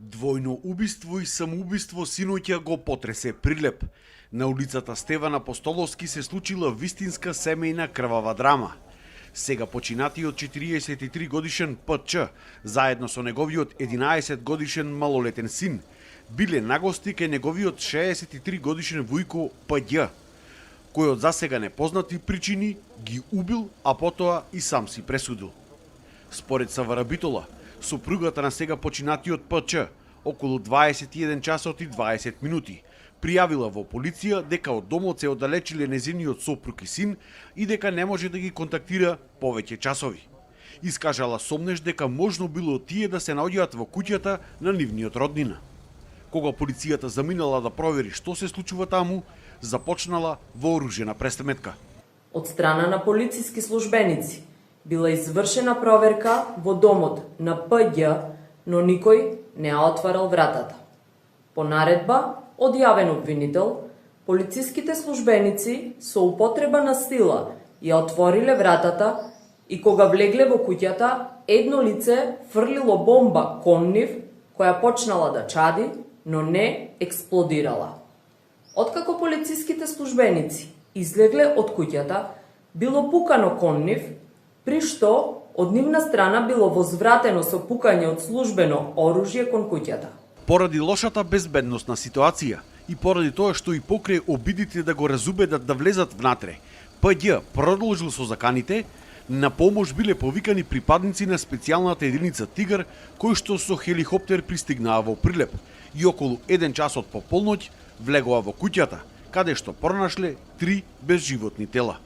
Двојно убиство и самоубиство синоќа го потресе Прилеп. На улицата Стеван Апостоловски се случила вистинска семејна крвава драма. Сега починатиот 43 годишен ПЧ, заедно со неговиот 11 годишен малолетен син, биле нагости кај неговиот 63 годишен вујко Пђ, кој од засега непознати причини ги убил, а потоа и сам си пресудил. Според СВР Битола, супругата на сега починатиот ПЧ, околу 21 часот и 20 минути, пријавила во полиција дека од домот се оддалечиле незиниот сопруг и син и дека не може да ги контактира повеќе часови. Искажала сомнеш дека можно било тие да се наоѓаат во куќата на нивниот роднина. Кога полицијата заминала да провери што се случува таму, започнала вооружена престметка. Од страна на полициски службеници била извршена проверка во домот на Пѓ, но никој не ја отварал вратата. По наредба од јавен обвинител, полициските службеници со употреба на сила ја отвориле вратата и кога влегле во куќата, едно лице фрлило бомба кон нив, која почнала да чади, но не експлодирала. Откако полициските службеници излегле од куќата, било пукано кон нив, при што од нивна страна било возвратено со пукање од службено оружје кон куќата. Поради лошата безбедносна ситуација и поради тоа што и покрај обидите да го разубедат да влезат внатре, Пѓ продолжил со заканите, на помош биле повикани припадници на специјалната единица Тигар, кои што со хеликоптер пристигнаа во Прилеп и околу 1 часот по полноќ влегоа во куќата, каде што пронашле 3 безживотни тела.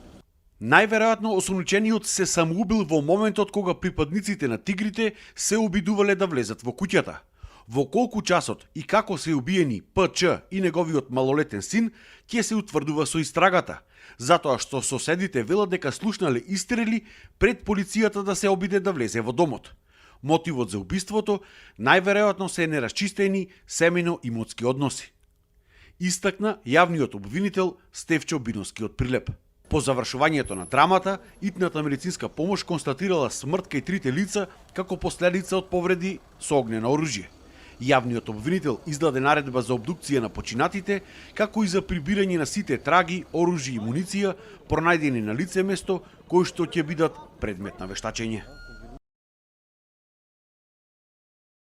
Најверојатно осомничениот се самоубил во моментот кога припадниците на тигрите се обидувале да влезат во куќата. Во колку часот и како се убиени ПЧ и неговиот малолетен син ќе се утврдува со истрагата, затоа што соседите велат дека слушнале истрели пред полицијата да се обиде да влезе во домот. Мотивот за убиството најверојатно се нерасчистени семејно-имотски односи. Истакна јавниот обвинител Стефчо Биноски од Прилеп. По завршувањето на драмата, итната медицинска помош констатирала смрт кај трите лица како последица од повреди со огнено оружје. Јавниот обвинител издаде наредба за обдукција на починатите, како и за прибирање на сите траги, оружје и муниција пронајдени на лице место, кои што ќе бидат предмет на вештачење.